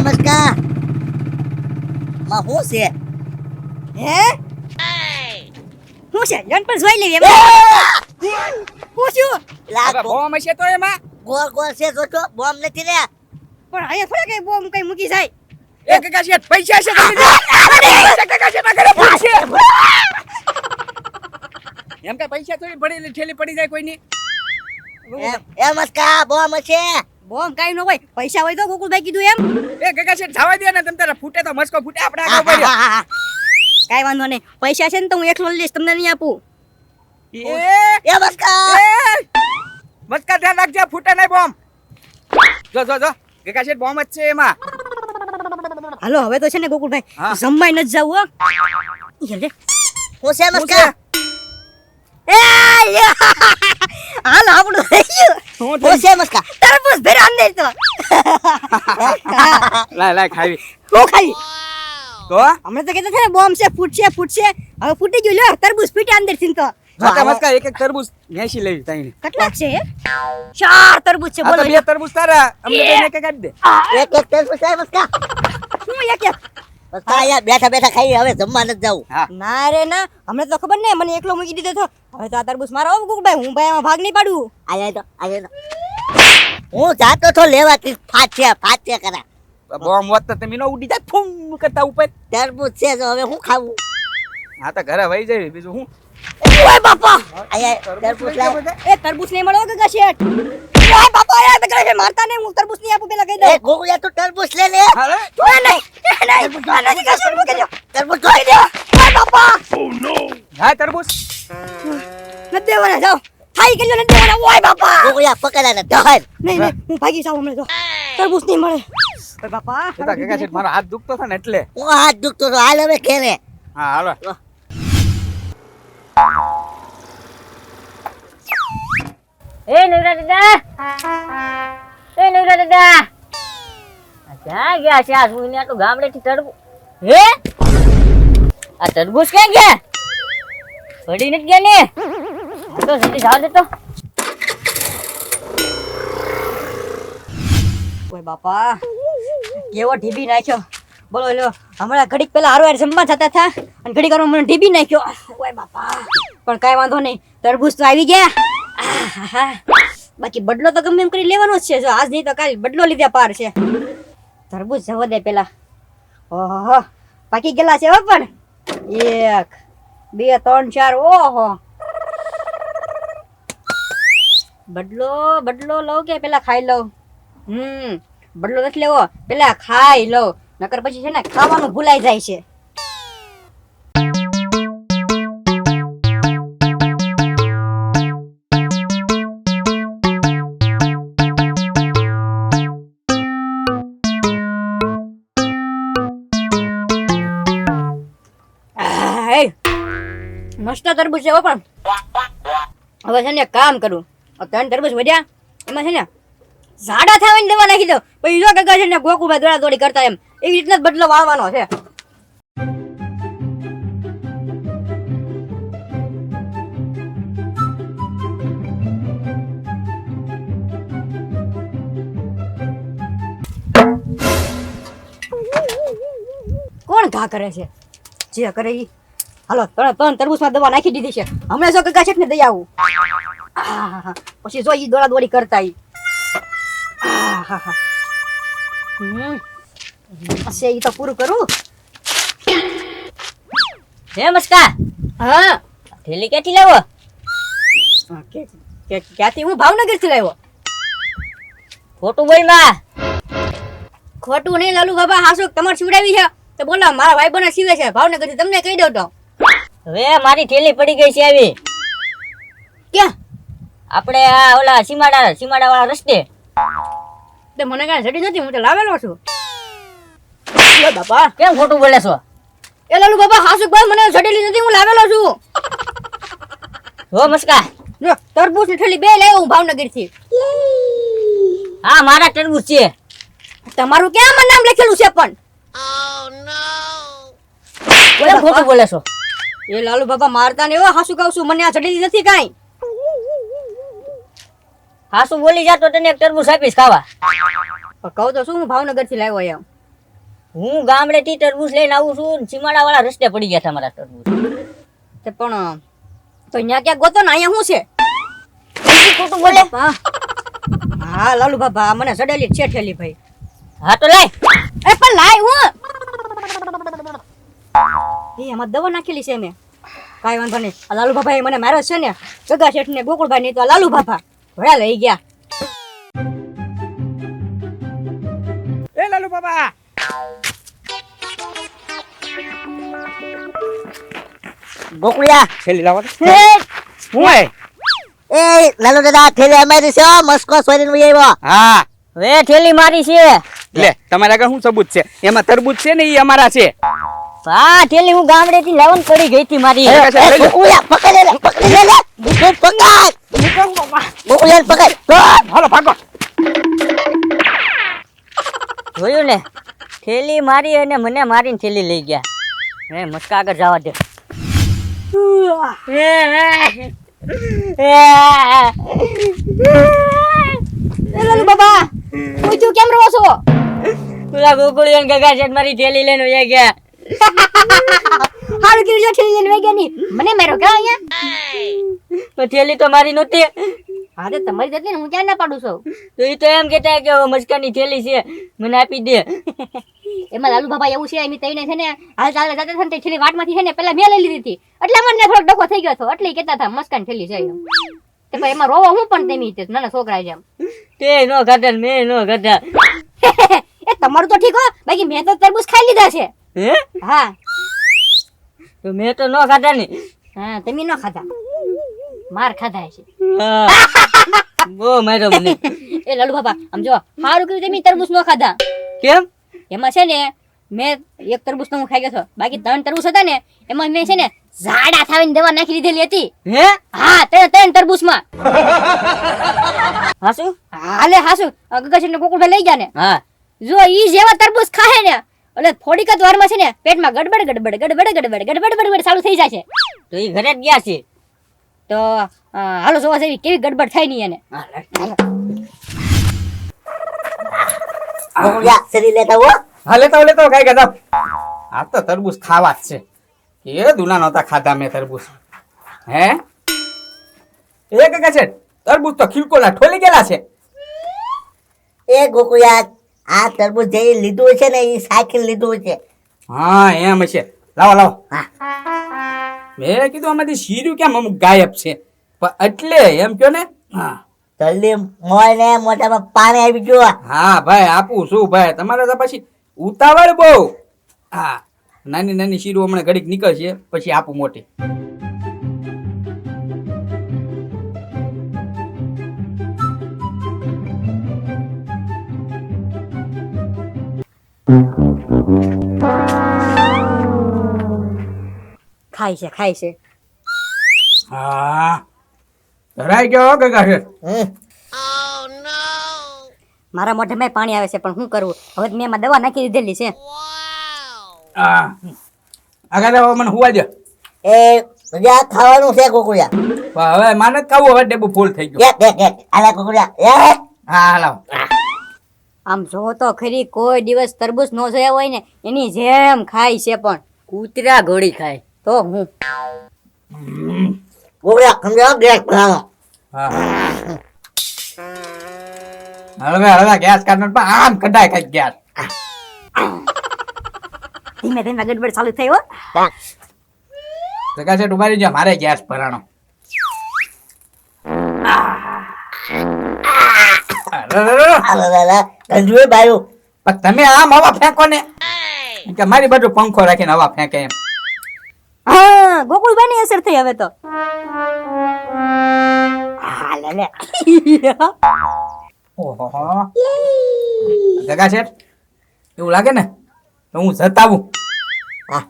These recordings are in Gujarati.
મસ્કા માં હું છે હે હું છે જન પર જોઈ લેવી એમ પૂછ્યું લાગો બોમ હશે તો એમાં ગોળ ગોળ છે જોતો બોમ્બ નથી રે પણ અહીંયા થોડા કઈ બોમ્બ કઈ મૂકી જાય એક કાકા શેઠ પૈસા છે તમે દે કાકા શેઠ આગળ પૂછશે એમ કે પૈસા થોડી પડેલી ઠેલી પડી જાય કોઈની એ મસ્કા બોમ્બ છે બોમ્બ કઈ ન હોય પૈસા હોય તો ગોકુલભાઈ કીધું એમ એ કાકા શેઠ જવા દે ને તમ તારા ફૂટે તો મસ્કો ફૂટે આપણે આગળ પડ્યો કઈ વાંધો નહીં પૈસા છે ને તો હું એકલો લઈશ તમને નહીં આપું એ મસ્કા મસ્કા ધ્યાન રાખજે ફૂટે નહીં બોમ્બ જો કાકા શેઠ બોમ્બ જ છે એમાં હાલો હવે તો છે ને ગોકુલભાઈ હા. જમવાય ન જાવ હો લે હું છે મસ્કા એ હાલ આપણું થઈ ગયું હું છે મસ્કા તરબૂચ ભેર અંદર તો લાય ખાવી હું ખાઈ તો હમણાં તો કહેતા છે ને બોમ્બ છે ફૂટશે હવે ફૂટી ગયું લ્યો તરબૂચ ફૂટી અંદર થી તો મસ્કા એક તરબૂચ 80 લેવી તાઈને કેટલા છે 4 તરબૂચ છે આ બોલો તો બે તરબૂચ તારા અમને બેને કે કાઢ દે એક તરબૂચ છે મસ્કા હું એક મસ્કા અહીંયા બેઠા બેઠા ખાઈ હવે જમવા નથી જાવું હા ના રે ના હમણાં તો ખબર ને મને એકલો મૂકી દીધો તો હવે તો આ તરબૂચ મારો ગોકુલભાઈ હું ભાઈ એમાં ભાગ નહીં પાડું આયા તો હું જાતો તો લેવા કી ફાટ્યા કરા બોમ્બ હોત તો તમે નો ઉડી જાત ફૂમ કરતા ઉપર તરબૂચ છે તો હવે હું ખાવું હા તો ઘરે વહી જાય બીજું હું ઓય બાપા આયા તરબૂચ લાવ એ તરબૂચ નહીં મળો કે શેઠ ઓય બાપા યાર તકરે છે મારતા નહીં હું તરબૂચ નહીં આપું પેલા કહી દઉં એ ગોગુયા તું તરબૂચ લે લે હાલે ઓય નહીં તરબૂચ કહી દો તરબૂચ જોઈ દે ઓય બાપા હા તરબૂચ નથી દેવાના જાઓ થાઈ ગયો નથી દેવાના ઓય બાપા ગોગુયા પકડાને ધર નહીં હું ભાગી જાઉં હમણાં તો તરબૂચ નહીં મળે ઓય બાપા એ તો કાકા શેઠ મારો હાથ દુખતો હતો ને એટલે હું હાથ દુખતો તો હાલ હવે ખેરે હા હાલો એ નવરા દાદા ક્યાં ગયા છે આ સુઈના તો ગામડેથી તરબૂચ હે આ તરબૂચ ક્યાં ગયા પડી નથી ગયા ને આ તો જલ્દી જાવ દે તો ઓય બાપા કેવો ઢીબી નાખ્યો બોલો લો હમણાં ઘડીક પેલા હારવાર જમવા જતા હતા અને ઘડીક વાર મને ઢીબી નાખ્યો ઓય બાપા પણ કાંઈ વાંધો નહીં તરબૂચ તો આવી ગયા બાકી બદલો તો ગમે એમ કરી લેવાનો જ છે જો આજ નહીં તો કાલ બદલો લીધા પાર છે તરબૂચ જવા દે પેલા ઓહો પાકી ગયેલા છે હો પણ 1 2 3 4 ઓહો બદલો લઉં કે પેલા ખાઈ લઉં બદલો નથી લેવો પેલા ખાઈ લઉં નકર પછી છે ને ખાવાનું ભૂલાઈ જાય છે મસ્ત તરબૂચ છે હો પણ હવે છે ને કામ કરું 3 તરબૂચ વધ્યા એમાં છે ને ઝાડા થવાની દવા નાખી દો પછી જો કાકા છે ને ગોકુભાઈ દોડા દોડી કરતા એમ એવી રીતના જ બદલો વાળવાનો છે કોણ ઘા કરે છે જે કરે ઈ હાલો 3 તરબૂચમાં દવા નાખી દીધી છે હમણાં જો કાકા છે ને દઈ આવું પછી જો ઈ દોડા દોડી કરતા ઈ અસે ઈ તો પૂરું કરું હે મસ્કા હા થેલી ક્યાંથી લાવો ક્યાંથી હું ભાવનગર થી લાવ્યો ખોટું બોલ માં ખોટું નહીં લાલુ બાબા હાસુ તમારે સીવડાવી છે તો બોલો મારા ભાઈ બને સીવે છે ભાવનગર થી તમને કહી દઉં તો હવે મારી થેલી પડી ગઈ છે આવી ક્યાં આપણે આ ઓલા સીમાડા વાળા રસ્તે તે મને કાંઈ જડી નથી હું તો લાવેલો છું લે બાપા કેમ ખોટું બોલે છો એ લાલુ બાબા હાસુ ભાઈ મને જડેલી નથી હું લાવેલો છું હો મસ્કા જો તરબૂચ ની થેલી બે લાવ્યો હું ભાવનગર થી હા મારા તરબૂચ છે તમારું ક્યાં આમાં નામ લખેલું છે પણ કેમ ખોટું બોલે છો? એ લાલુ બાબા મારતા ને એવો હાસુ કહું છું, મને આ જડેલી નથી કાંઈ. હાસુ બોલી જા તો તને એક તરબૂચ આપીશ ખાવા. પણ કહું તો શું, હું ભાવનગર થી લાવ્યો એમ. હું ગામડેથી તરબૂચ લઈને આવું છું, સીમાડા વાળા રસ્તે પડી ગયા હતા મારા તરબૂચ. તે પણ તો અહીંયા ક્યાંક ગોતો ને, અહીંયા શું છે? ખોટું બોલે. હા લાલુ બાબા, મને જડેલી જ છે ઠેલી ભાઈ. હા તો લાય. એ પણ લાય હું એ આમાં દવા નાખેલી છે મેં. કાંઈ વાંધો નહીં. આ લાલુ બાબા મને માર્યો છે ને, જગા શેઠ ને ગોકુળભાઈ નહીં તો આ લાલુ બાબા ભડા લઈ ગયા. એ લાલુ બાબા, ગોકુળિયા થેલી લાવો તો. એ હું હે? લાલુ દાદા થેલી અમારી છે હો, મસ્કો સોરીને વહી આવ્યો. હા વે થેલી મારી છે. લે, તમારા આગળ શું સબૂત છે? એમાં તરબૂચ છે ને, એ અમારા છે. હા થેલી હું ગામડેથી લાવન પડી ગઈ હતી મારી. એ ગોકુળિયા પકડ લે, પકડી લે લે. પકડ ગોકુળિયા પકડ. હાલો ભાગો. જોયું ને, થેલી મારી અને મને મારીને થેલી લઈ ગયા. હે મસ્કા આગળ જવા દે. એ લાલુ બાબા, કોઈ તું કેમ રહો છો? પેલા ગોકુળિયા ગગા શેઠ મારી થેલી લઈને વયા ગયા. હારું કર્યું જો ઠેલી લઈને વહી ગયા નહીં. મને માર્યો કે અહીંયા? તો થેલી તો મારી નહોતી. હા તો તમારી જતી ને, હું ક્યાં ના પાડું છું. તો એ તો એમ કહેતા કે મસ્કાની થેલી છે, મને આપી દે. એમાં લાલુ બાબા એવું છે, એમ તઈને છે ને હાલ ચાલે જતા હતા ને તે ઠેલી વાટમાંથી છે ને પેલા મેં લઈ લીધી હતી, એટલે મને થોડો ડખો થઈ ગયો હતો, એટલે ઈ કહેતા હતા મસ્કાની ઠેલી છે એમ. તે ભાઈ એમાં રોવો હું પણ તેમી તે નાના છોકરા જેમ. તે નો ખાધા ને મેં નો ખાધા. એ તમારું તો ઠીક હો, બાકી મેં તો તરબૂચ ખાઈ લીધા છે. હે હા તો મેં તો નો ખાધા ને. હા તમે ન ખાધા, માર ખાધા છે. હા. બહુ માર્યો મને. એ લાલુ બાબા આમ જો સારું કર્યું તમે તરબૂચ ન ખાધા. કેમ? એમાં છે ને મેં એક તરબૂચ તો હું ખાઈ ગયો હતો, બાકી 3 તરબૂચ હતા ને એમાં મેં છે ને ઝાડા થાવીને દવા નાખી દીધેલી હતી. હે હા 3 તરબૂચમાં. હાસુ? હાલે હાસુ ગગા ને ગોકુળભાઈ લઈ ગયા ને, હા જો ઈ જેવા તરબૂચ ખાહે ને એટલે થોડીક જ વારમાં છે ને પેટમાં ગડબડ ગડબડ ગડબડ ગડબડ ગડબડ ગડબડ ચાલુ થઈ જાય છે. તો એ ઘરે જ ગયા છે. તો હાલો જોવા જેવી કેવી ગડબડ થાય નહીં એને. ગોકુળિયા શરીર લેતા હો. હા લેતો લેતો કઈ ગયા. આ તો તરબૂચ ખાવા જ છે. એ દુના નહોતા ખાધા મેં તરબૂચ. હે એ કાકા છે, તરબૂચ તો ખીલકોલા ઠોલી ગયેલા છે. એ ગોકુળિયા આ તરબૂચ જે લીધું છે ને એ સાયકલ લીધું છે. હા એમ છે. લાવો લાવો. હા મેં કીધું આમાંથી શીર્યું કેમ અમુક ગાયબ છે, પણ એટલે એમ કયો ને. હા જલ્દી મોય ને મોઢામાં પાણી આવી ગયું. હા ભાઈ આપું શું ભાઈ, તમારે તો પછી ઉતાવળ બહુ. હા નાની નાની શીરું હમણાં ઘડીક નીકળશે, પછી આપું મોટી. ખાય છે ખાય છે. હા ધરાઈ ગયો ગગા છે. મારા મોઢામાં પાણી આવે છે, પણ શું કરવું હવે, મેં એમાં દવા નાખી દીધેલી છે. હા આગળ હવે મને હુવા દે. એ આ ખાવાનું છે ગોકુળિયા. પણ હવે માને જ ખાવું, હવે ડબ્બુ ફૂલ થઈ ગયું. આલા ગોકુળિયા હા લાવો. આમ જો તો ખરી કોઈ દિવસ તરબૂચ ન જોયા હોય ને એની જેમ ખાય છે, પણ કૂતરા ઘોડી ખાય. તો હું ગોકુળિયા સમજાવો ગેસ ભરાવો. હા હળવે હળવે ગેસ કાઢો પણ આમ કઢાય કઈ ગેસ. ધીમે ધીમે ગડબડ ચાલુ થઈ હો. જગા છે ઉભારી જા, મારે ગેસ ભરાણો. ગંજુએ બાયું. પણ તમે આમ હવા ફેંકો ને કે મારી બાજુ પંખો રાખીને હવા ફેંકે એમ. હા ગોકુળભાઈ ની અસર થઈ હવે તો. હા લે લે. ઓહો જગા છે એવું લાગે ને તો હું જતાવું. હા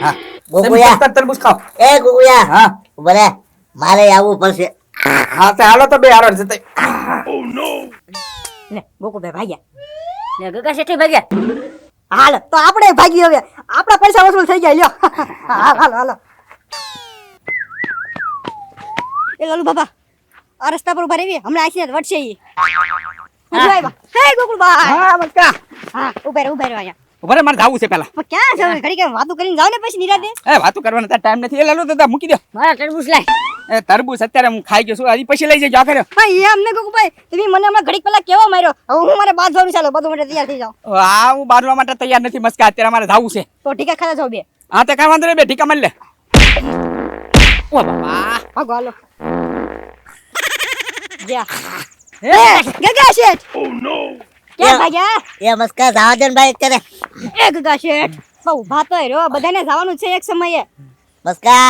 હા ગોકુળિયા. તમે તરબૂચ ખાઓ. એ ગોકુળિયા હા બરે મારે આવવું પડશે. હા તો હાલો તો બે હારો જતા. લે ગોકુળભાઈ ભાગ્યા. ને ગગા શેઠી ભાગ્યા. હાલ તો આપણે ભાગી હવે આપણા પૈસા વસૂલ થઈ ગયા લ્યો હાલ હાલ હાલો એ લાલુ બાબા આ રસ્તા પર ઉભા રહેવી હમણાં આખી રાત વટશે ઈ હે ગોકુળભાઈ હા મસ્કા હા ઉભા રહો અહીંયા ઉભા રે, મારે જાવું છે પેલા. પણ ક્યાં જાવ ઘડી કે વાતો કરીને જાવ ને પછી નિરાતે એ વાતો કરવાનો તાર ટાઈમ નથી. એ લાલુ દાદા મૂકી દો. મારા તરબૂચ લાય. એ તરબૂચ અત્યારે હું ખાઈ ગયો છું, હજી પછી લઈ જજો. આ કર્યો હા એ અમને ગોકુળભાઈ તમે મને હમણાં ઘડીક પહેલા કેવો માર્યો હવે હું મારે બાંધવાનું ચાલો બધું માટે તૈયાર થઈ જાવ આ હું બાંધવા માટે તૈયાર નથી મસ્કા, અત્યારે મારે જાવું છે. તો ઠીકા ખાતા જાવ બે હા તો કાંઈ વાંધો નહીં, બે ઠીકા મળી લે. ઓ બાપા ભાગો હાલો ગયા ગગા શેઠ ક્યાં ભાગ્યા એ મસ્કા જવા દે ને ભાઈ કરે એ ગગા શેઠ બહુ ભાતો રહ્યો બધાને જવાનું છે એક સમયે મસ્કા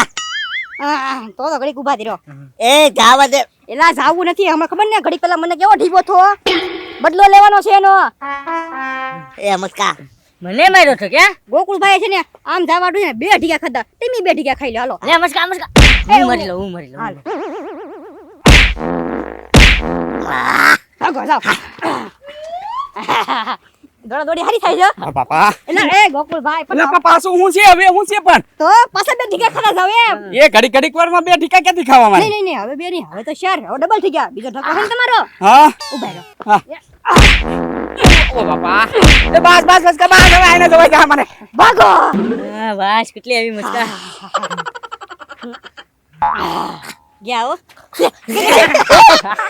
તો ઘડીક ઉભા થઈ રહ્યો એ જવા દે. એલા જાવું નથી હમણાં ખબર ને ઘડીક પેલા મને કેવો ઢીબો થો બદલો લેવાનો છે એનો એ મસ્કા મને માર્યો છો કે? ગોકુળભાઈ છે ને આમ જવાડું ને બે ઢીકા ખાધા તમે બે ઢીકા ખાઈ લો હાલો લે મસ્કા મસ્કા. હું મરી લઉં. હાલ ભાગો જાઓ દોડા દોડી હારી થાય છે આ બાપા એટલે એ ગોકુળભાઈ એટલે પણ પાછું હું છે હવે, હું છે પણ તો પાછા બે ઢીકા ખાતા જાવ એમ એ ઘડીક વારમાં બે ઠીકા ક્યાંથી ખાવા મારે? નહીં નહીં હવે બે નહીં હવે તો શેર હવે ડબલ થઈ ગયા બીજો ઢોકો છે ને તમારો હા ઉભા રહો હા. ઓ બાપા એ બસ મસ્કા બસ, હવે આઈને જવાય જા મને. ભાગો હા વાસ કેટલી આવી મસ્કા. ગયા હો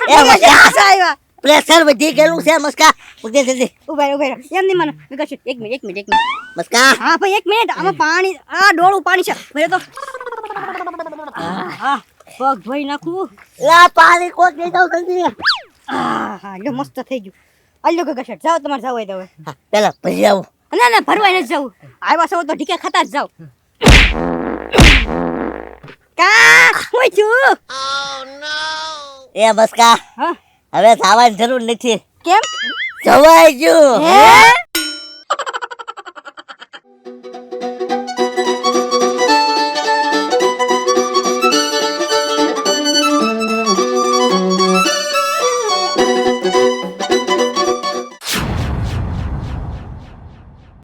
એ મસ્કા આવ્યા પ્રેશર વધી ગયેલું છે મસ્કા. ઉઠે જલ્દી ઉભા રહો એમ નહીં માનો મેં કશું એક મિનિટ મસ્કા. હા ભાઈ એક મિનિટ આમાં પાણી આ ડોળું પાણી છે ભરે તો હા પગ ધોઈ નાખું લા પાણી કોક દઈ દઉં જલ્દી. હા લ્યો મસ્ત થઈ ગયું અલ્યો ગગા શેઠ જાઓ તમારે જાવ હોય તો હવે હા, પેલા ભરી આવું. ના ભરવાય નથી જવું આવ્યા છો તો ઢીકા ખાતા જ જાવ કા હું છું એ મસ્કા હા હવે જવાની જરૂર નથી, કેમ જવાઈ ગયું. હે